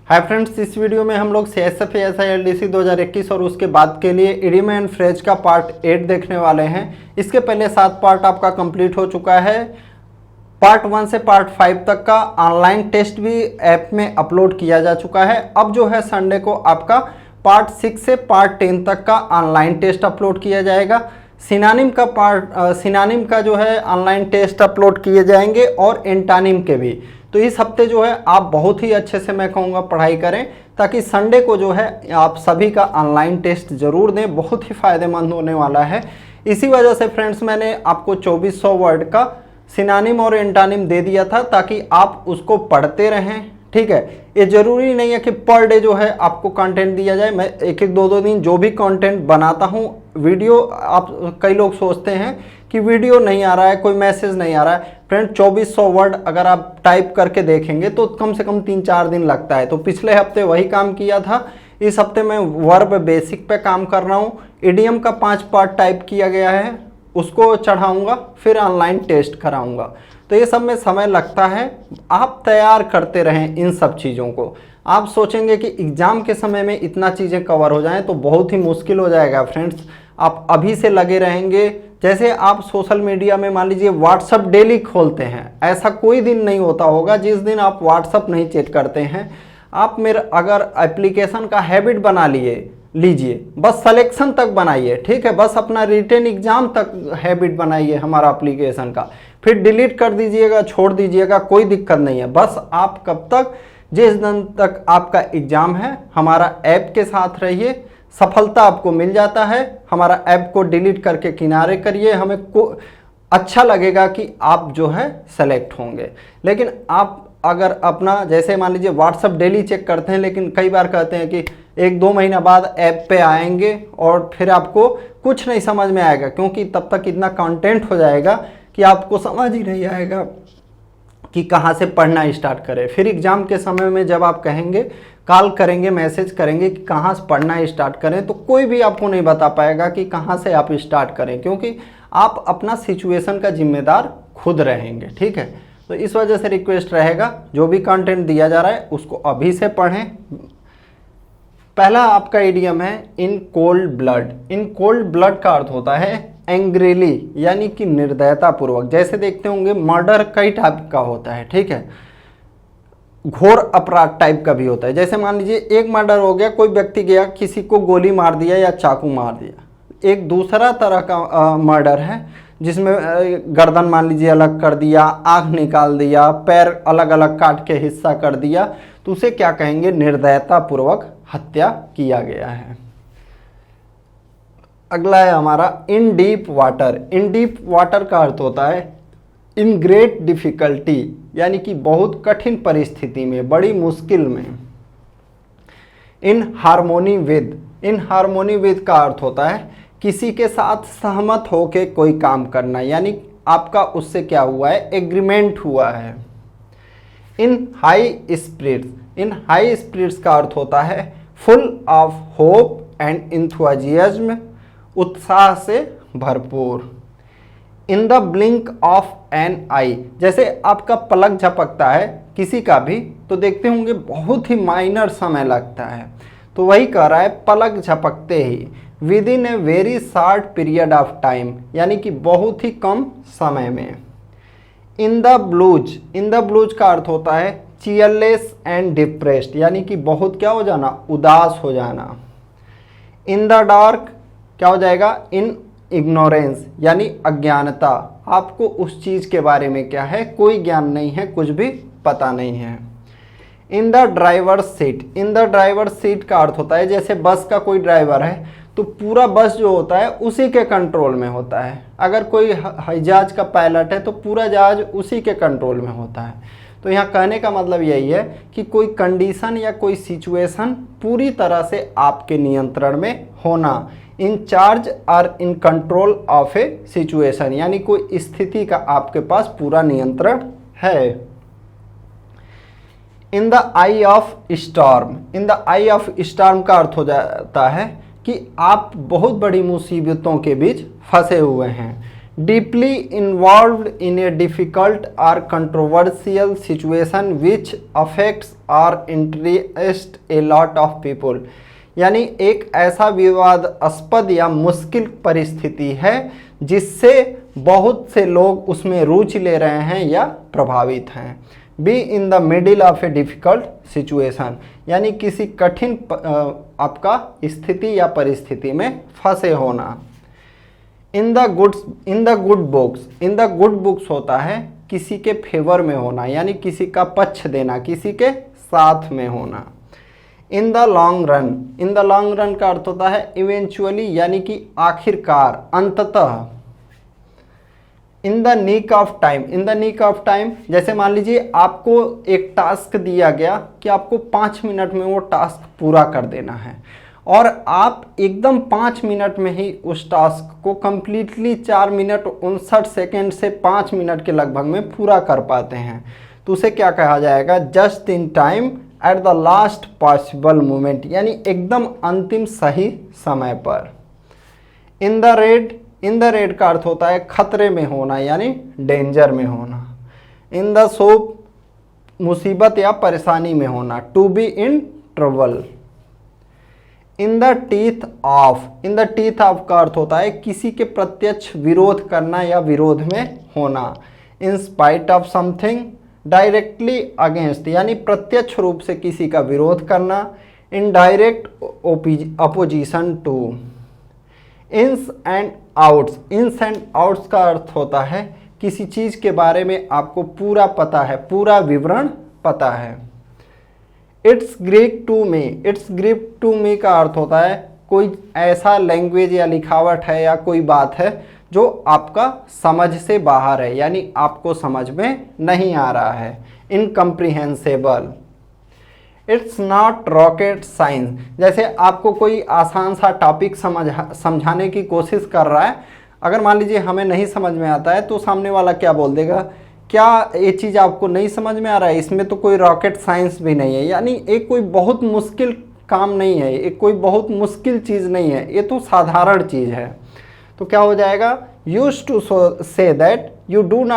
Hi friends, इस video में हम लोग CSF SILDC 2021 और उसके बाद के लिए इडियम एंड फ्रेज का पार्ट 8 देखने वाले हैं। इसके पहले 7 पार्ट आपका कंप्लीट हो चुका है। पार्ट 1 से पार्ट 5 तक का ऑनलाइन टेस्ट भी ऐप में अपलोड किया जा चुका है। अब जो है संडे को आपका पार्ट 6 से पार्ट 10 तक का ऑनलाइन टेस्ट अपलोड किया जाएगा। सिनानिम का जो है ऑनलाइन टेस्ट अपलोड किए जाएंगे और एंटानिम के भी। तो इस हफ्ते जो है आप बहुत ही अच्छे से मैं कहूँगा पढ़ाई करें, ताकि संडे को जो है आप सभी का ऑनलाइन टेस्ट ज़रूर दें। बहुत ही फ़ायदेमंद होने वाला है। इसी वजह से फ्रेंड्स मैंने आपको 2400 वर्ड का सिनानिम और एंटानिम दे दिया था, ताकि आप उसको पढ़ते रहें। ठीक है, ये ज़रूरी नहीं है कि पर डे जो है आपको कंटेंट दिया जाए। मैं एक दो दिन जो भी कंटेंट बनाता हूँ वीडियो, आप कई लोग सोचते हैं कि वीडियो नहीं आ रहा है, कोई मैसेज नहीं आ रहा है। फ्रेंड 2400 वर्ड अगर आप टाइप करके देखेंगे तो कम से कम 3-4 दिन लगता है। तो पिछले हफ्ते वही काम किया था। इस हफ्ते मैं वर्ब बेसिक पे काम कर रहा हूँ। इडियम का 5 पार्ट टाइप किया गया है, उसको चढ़ाऊँगा, फिर ऑनलाइन टेस्ट कराऊँगा। तो ये सब में समय लगता है। आप तैयार करते रहें इन सब चीज़ों को। आप सोचेंगे कि एग्ज़ाम के समय में इतना चीज़ें कवर हो जाएं तो बहुत ही मुश्किल हो जाएगा फ्रेंड्स। आप अभी से लगे रहेंगे। जैसे आप सोशल मीडिया में मान लीजिए व्हाट्सअप डेली खोलते हैं, ऐसा कोई दिन नहीं होता होगा जिस दिन आप व्हाट्सअप नहीं चेक करते हैं। आप मेरा अगर एप्लीकेशन का हैबिट बना लीजिए, बस सिलेक्शन तक बनाइए। ठीक है, बस अपना रिटन एग्ज़ाम तक हैबिट बनाइए हमारा एप्लीकेशन का, फिर डिलीट कर दीजिएगा, छोड़ दीजिएगा, कोई दिक्कत नहीं है। बस आप कब तक, जिस दिन तक आपका एग्ज़ाम है, हमारा ऐप के साथ रहिए। सफलता आपको मिल जाता है। हमारा ऐप को डिलीट करके किनारे करिए, हमें अच्छा लगेगा कि आप जो है सेलेक्ट होंगे। लेकिन आप अगर अपना, जैसे मान लीजिए व्हाट्सअप डेली चेक करते हैं, लेकिन कई बार कहते हैं कि 1-2 महीना बाद ऐप पे आएंगे और फिर आपको कुछ नहीं समझ में आएगा, क्योंकि तब तक इतना कंटेंट हो जाएगा कि आपको समझ ही नहीं आएगा कि कहाँ से पढ़ना स्टार्ट करें। फिर एग्ज़ाम के समय में जब आप कहेंगे, कॉल करेंगे, मैसेज करेंगे कि कहाँ से पढ़ना स्टार्ट करें, तो कोई भी आपको नहीं बता पाएगा कि कहाँ से आप स्टार्ट करें, क्योंकि आप अपना सिचुएशन का जिम्मेदार खुद रहेंगे। ठीक है, तो इस वजह से रिक्वेस्ट रहेगा, जो भी कंटेंट दिया जा रहा है उसको अभी से पढ़ें। पहला आपका इडियम है in cold blood. In cold blood का अर्थ होता है एंग्रीली, यानी कि निर्दयता पूर्वक। जैसे देखते होंगे मर्डर कई टाइप का होता है। ठीक है, घोर अपराध टाइप का भी होता है। जैसे मान लीजिए एक मर्डर हो गया, कोई व्यक्ति गया, किसी को गोली मार दिया या चाकू मार दिया। एक दूसरा तरह का मर्डर है जिसमें गर्दन मान लीजिए अलग कर दिया, आँख निकाल दिया, पैर अलग अलग काट के हिस्सा कर दिया, तो उसे क्या कहेंगे? निर्दयता पूर्वक हत्या किया गया है। अगला है हमारा इन डीप वाटर। इन डीप वाटर का अर्थ होता है इन ग्रेट डिफिकल्टी, यानी कि बहुत कठिन परिस्थिति में, बड़ी मुश्किल में। In harmony with. In harmony with का अर्थ होता है किसी के साथ सहमत होकर कोई काम करना, यानी आपका उससे क्या हुआ है? एग्रीमेंट हुआ है। In high spirits. In high spirits का अर्थ होता है full of hope and enthusiasm, उत्साह से भरपूर। In the blink of an eye. जैसे आपका पलक झपकता है किसी का भी, तो देखते होंगे बहुत ही माइनर समय लगता है, तो वही कह रहा है पलक झपकते ही, within a very short period of time, यानी कि बहुत ही कम समय में। In the blues. In the blues का अर्थ होता है चीयरलेस एंड डिप्रेस्ड, यानी कि बहुत क्या हो जाना? उदास हो जाना। इन द डार्क क्या हो जाएगा? इन इग्नोरेंस, यानी अज्ञानता। आपको उस चीज़ के बारे में क्या है? कोई ज्ञान नहीं है, कुछ भी पता नहीं है। In the driver seat. In the driver seat का अर्थ होता है जैसे बस का कोई ड्राइवर है तो पूरा बस जो होता है उसी के कंट्रोल में होता है। अगर कोई जहाज का पायलट है तो पूरा जहाज उसी के कंट्रोल में होता है। तो यहाँ कहने का मतलब यही है कि कोई कंडीशन या कोई सिचुएशन पूरी तरह से आपके नियंत्रण में होना। इन चार्ज और in control of A situation, यानी कोई स्थिति का आपके पास पूरा नियंत्रण है। In the I of storm. In the I of storm का अर्थ हो जाता है कि आप बहुत बड़ी मुसीबतों के बीच फंसे हुए हैं। Deeply involved in a difficult और कंट्रोवर्शियल सिचुएशन विच अफेक्ट्स और interest a lot of people, यानी एक ऐसा विवादास्पद या मुश्किल परिस्थिति है जिससे बहुत से लोग उसमें रुचि ले रहे हैं या प्रभावित हैं। Be in the middle of a difficult situation, यानी किसी कठिन आपका स्थिति या परिस्थिति में फंसे होना। इन द गुड बुक्स होता है किसी के फेवर में होना, यानी किसी का पक्ष देना, किसी के साथ में होना। इन द लॉन्ग रन का अर्थ होता है इवेंचुअली, यानी कि आखिरकार, अंततः। इन द नीक ऑफ टाइम, जैसे मान लीजिए आपको एक टास्क दिया गया कि आपको 5 मिनट में वो टास्क पूरा कर देना है और आप एकदम 5 मिनट में ही उस टास्क को कंप्लीटली 4 मिनट 59 सेकेंड से 5 मिनट के लगभग में पूरा कर पाते हैं, तो उसे क्या कहा जाएगा? Just in time at the last possible moment, यानी एकदम अंतिम सही समय पर। इन द रेड का अर्थ होता है खतरे में होना, यानी डेंजर में होना। इन द सोप, मुसीबत या परेशानी में होना, to be in trouble. In the teeth of का अर्थ होता है किसी के प्रत्यक्ष विरोध करना या विरोध में होना। In spite of something, directly against, यानी प्रत्यक्ष रूप से किसी का विरोध करना। In direct opposition to. Ins and outs का अर्थ होता है किसी चीज़ के बारे में आपको पूरा पता है, पूरा विवरण पता है। इट्स ग्रीक टू मी का अर्थ होता है कोई ऐसा लैंग्वेज या लिखावट है या कोई बात है जो आपका समझ से बाहर है, यानी आपको समझ में नहीं आ रहा है, इनकम्प्रीहेंसेबल। इट्स नॉट रॉकेट साइंस, जैसे आपको कोई आसान सा टॉपिक समझाने की कोशिश कर रहा है, अगर मान लीजिए हमें नहीं समझ में आता है तो सामने वाला क्या बोल देगा, क्या ये चीज़ आपको नहीं समझ में आ रहा है, इसमें तो कोई रॉकेट साइंस भी नहीं है, यानी एक कोई बहुत मुश्किल काम नहीं है, एक कोई बहुत मुश्किल चीज़ नहीं है, ये तो साधारण चीज़ है। तो क्या हो जाएगा? Used to say that you do not